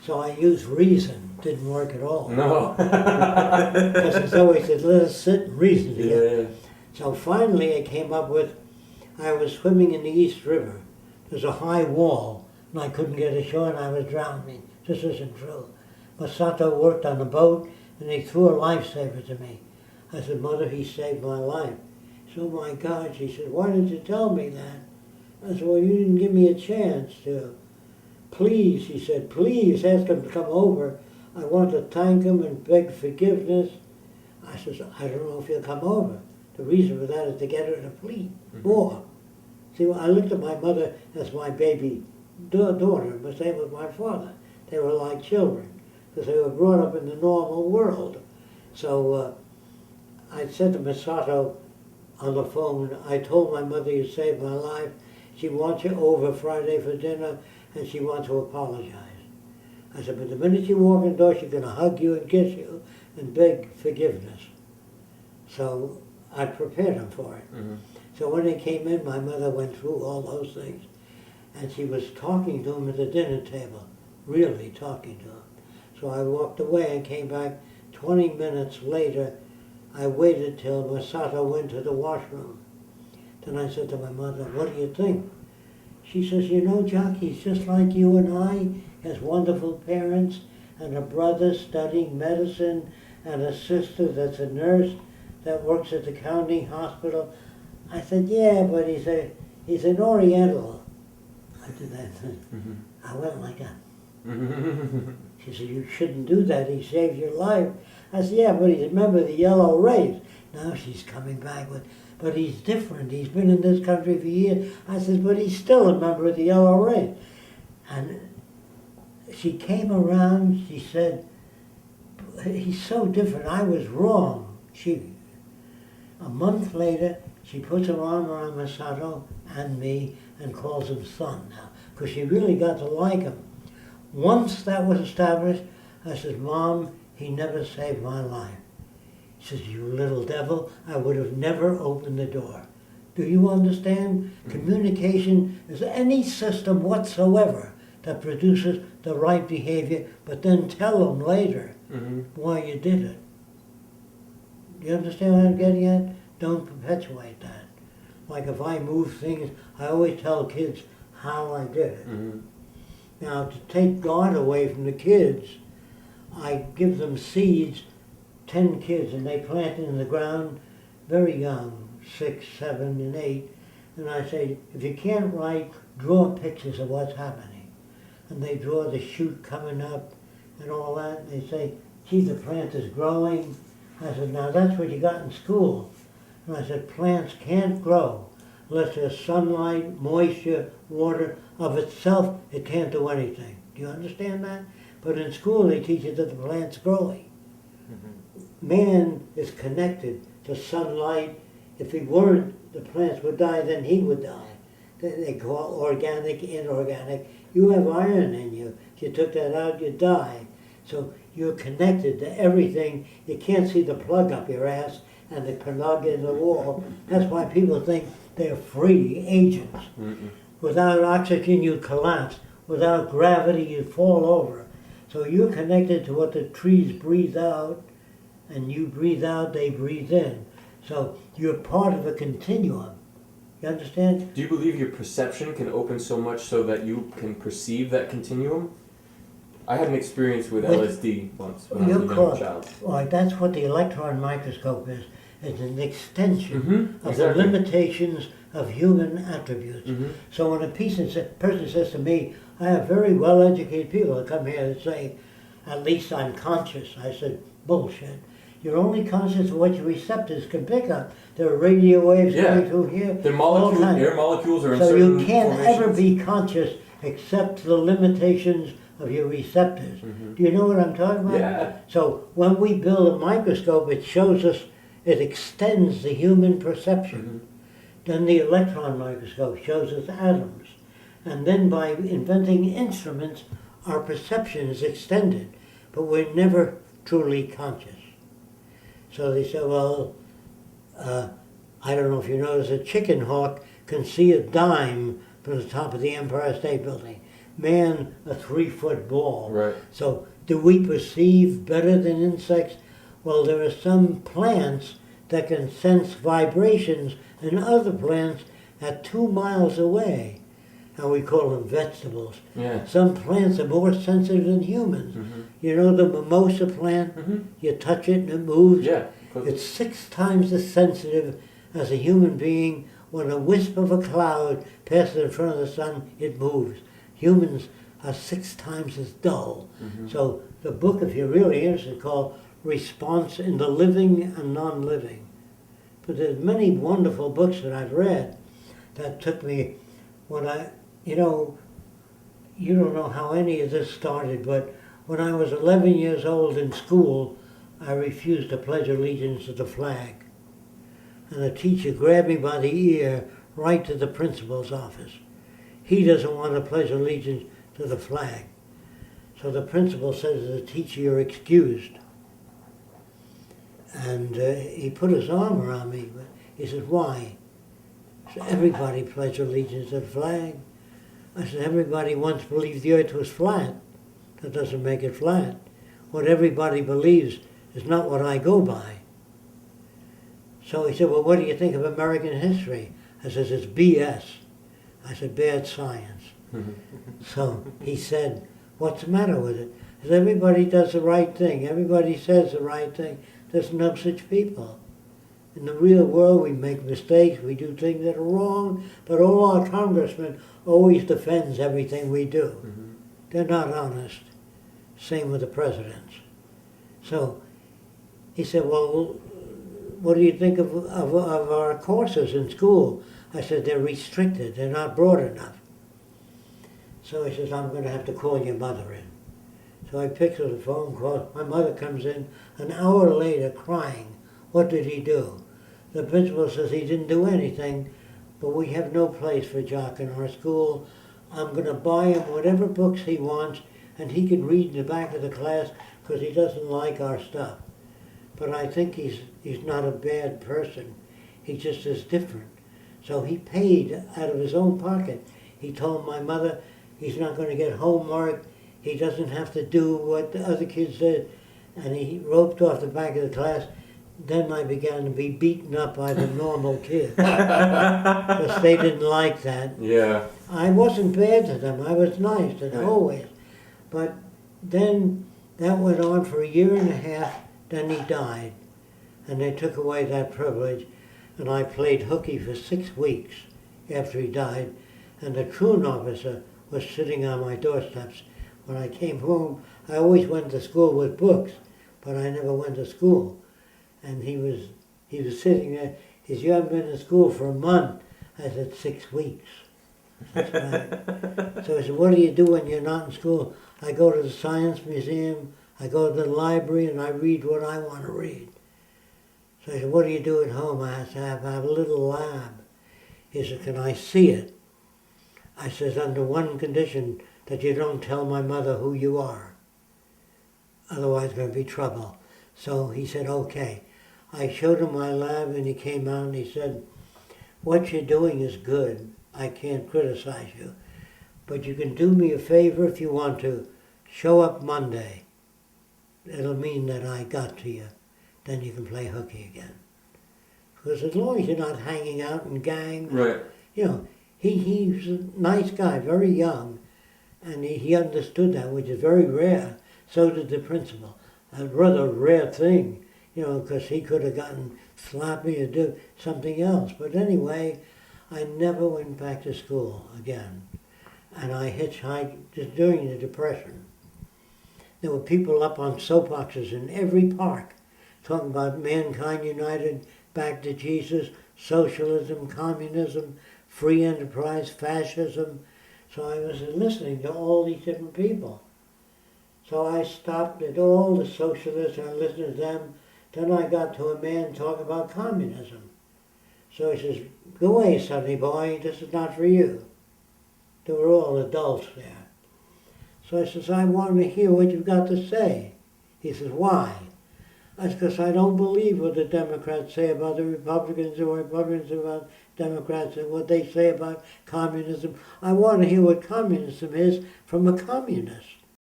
So I used reason. Didn't work at all. No. Because it's always said, let us sit and reason together. Yeah. So finally I came up with, I was swimming in the East River. There's a high wall, and I couldn't get ashore and I was drowning. This isn't true. Masato worked on the boat, and he threw a lifesaver to me. I said, Mother, he saved my life. She said, oh my God. She said, why didn't you tell me that? I said, well, you didn't give me a chance to. Please, she said, please ask him to come over. I want to thank him and beg forgiveness. I said, I don't know if he'll come over. The reason for that is to get her to flee more. See, I looked at my mother as my baby daughter, but same with my father. They were like children, because they were brought up in the normal world. So I said to Masato on the phone, I told my mother you saved my life. She wants you over Friday for dinner, and she wants to apologize. I said, but the minute you walk in the door, she's going to hug you and kiss you and beg forgiveness. So I prepared him for it. Mm-hmm. So when he came in, my mother went through all those things, and she was talking to him at the dinner table, really talking to him. So I walked away and came back 20 minutes later. I waited till Masato went to the washroom. Then I said to my mother, what do you think? She says, you know, Jacques, he's just like you and I. He has wonderful parents and a brother studying medicine and a sister that's a nurse that works at the county hospital. I said, yeah, but he's an Oriental. I did that thing. Mm-hmm. I went like that. She said, you shouldn't do that. He saved your life. I said, yeah, but he's a member of the Yellow Race. Now she's coming back with, but he's different. He's been in this country for years. I said, but he's still a member of the Yellow Race. And she came around, she said, he's so different. I was wrong. A month later, she puts her arm around Masato and me and calls him son now, because she really got to like him. Once that was established, I said, Mom, he never saved my life. She says, you little devil, I would have never opened the door. Do you understand? Communication is any system whatsoever that produces the right behavior, but then tell them later why you did it. Do you understand what I'm getting at? Don't perpetuate that. Like if I move things, I always tell kids how I did it. Mm-hmm. Now, to take God away from the kids, I give them seeds, 10 kids, and they plant it in the ground very young, 6, 7, and 8. And I say, if you can't write, draw pictures of what's happening. And they draw the shoot coming up and all that. And they say, gee, the plant is growing. I said, now that's what you got in school. And I said, plants can't grow unless there's sunlight, moisture, water. Of itself, it can't do anything. Do you understand that? But in school, they teach you that the plant's growing. Mm-hmm. Man is connected to sunlight. If he weren't, the plants would die, then he would die. They call organic, inorganic. You have iron in you. If you took that out, you'd die. So you're connected to everything. You can't see the plug up your ass and the plug in the wall. That's why people think they're free agents. Mm-mm. Without oxygen, you'd collapse. Without gravity, you'd fall over. So you're connected to what the trees breathe out, and you breathe out, they breathe in. So you're part of a continuum. You understand? Do you believe your perception can open so much so that you can perceive that continuum? I had an experience with LSD once when I was a young child. Well, that's what the electron microscope is. It's an extension of the limitations of human attributes. Mm-hmm. So when a person says to me, I have very well-educated people that come here that say, at least I'm conscious. I said, bullshit. You're only conscious of what your receptors can pick up. There are radio waves going through here. The molecules, air molecules are in so certain you can't formations. ever be conscious except to the limitations of your receptors. Mm-hmm. Do you know what I'm talking about? Yeah. So when we build a microscope, it shows us, it extends the human perception. Mm-hmm. Then the electron microscope shows us atoms. And then by inventing instruments, our perception is extended, but we're never truly conscious. So they say, well, I don't know if you notice, a chicken hawk can see a dime from the top of the Empire State Building. man a 3-foot ball. Right. So do we perceive better than insects? Well, there are some plants that can sense vibrations and other plants at 2 miles away. And we call them vegetables. Yeah. Some plants are more sensitive than humans. Mm-hmm. You know the mimosa plant? Mm-hmm. You touch it and it moves. Yeah. It's 6 times as sensitive as a human being. When a wisp of a cloud passes in front of the sun, it moves. Humans are 6 times as dull. Mm-hmm. So the book, if you're really interested, is called Response in the Living and Non-Living. But there's many wonderful books that I've read that took me when you don't know how any of this started, but when I was 11 years old in school, I refused to pledge allegiance to the flag. And the teacher grabbed me by the ear right to the principal's office. He doesn't want to pledge allegiance to the flag. So the principal says to the teacher, "You're excused." And he put his arm around me. But he said, "Why?" So everybody pledged allegiance to the flag. I said, "Everybody once believed the earth was flat. That doesn't make it flat. What everybody believes is not what I go by." So he said, "Well, what do you think of American history?" I said, "It's BS." I said, "Bad science." So he said, "What's the matter with it?" I said, "Everybody does the right thing. Everybody says the right thing. There's no such people. In the real world, we make mistakes. We do things that are wrong. But all our congressmen always defends everything we do. Mm-hmm. They're not honest. Same with the presidents." So he said, "Well, what do you think of our courses in school?" I said, "They're restricted. They're not broad enough." So he says, "I'm going to have to call your mother in." So I picked up the phone call. My mother comes in an hour later crying. What did he do? The principal says he didn't do anything, but we have no place for Jacques in our school. I'm going to buy him whatever books he wants, and he can read in the back of the class because he doesn't like our stuff. But I think he's not a bad person. He just is different. So he paid out of his own pocket. He told my mother he's not going to get homework. He doesn't have to do what the other kids did. And he roped off the back of the class. Then I began to be beaten up by the normal kids. Because they didn't like that. Yeah. I wasn't bad to them. I was nice to them, always. But then that went on for 1.5 years. Then he died. And they took away that privilege. And I played hooky for 6 weeks after he died. And the truant officer was sitting on my doorsteps. When I came home, I always went to school with books, but I never went to school. And he was sitting there. He said, "You haven't been to school for a month." I said, 6 weeks. That's right. So he said, "What do you do when you're not in school?" "I go to the science museum, I go to the library, and I read what I want to read." So he said, "What do you do at home?" I said, "I have a little lab." He said, "Can I see it?" I said, "Under one condition, that you don't tell my mother who you are. Otherwise there's going to be trouble." So he said, "Okay." I showed him my lab and he came out and he said, "What you're doing is good. I can't criticize you. But you can do me a favor if you want to. Show up Monday. It'll mean that I got to you. Then you can play hooky again." Because as long as you're not hanging out in gangs, Right. you know, he's a nice guy, very young. And he understood that, which is very rare. So did the principal. A rather rare thing, because he could have gotten sloppy or do something else. But anyway, I never went back to school again. And I hitchhiked just during the Depression. There were people up on soapboxes in every park talking about mankind united, back to Jesus, socialism, communism, free enterprise, fascism. So I was listening to all these different people. So I stopped at all the socialists and listened to them. Then I got to a man talking about communism. So he says, "Go away, sonny boy, this is not for you." They were all adults there. So I says, "I want to hear what you've got to say." He says, "Why?" I said, "Because I don't believe what the Democrats say about the Republicans or Republicans about Democrats and what they say about communism. I want to hear what communism is from a communist.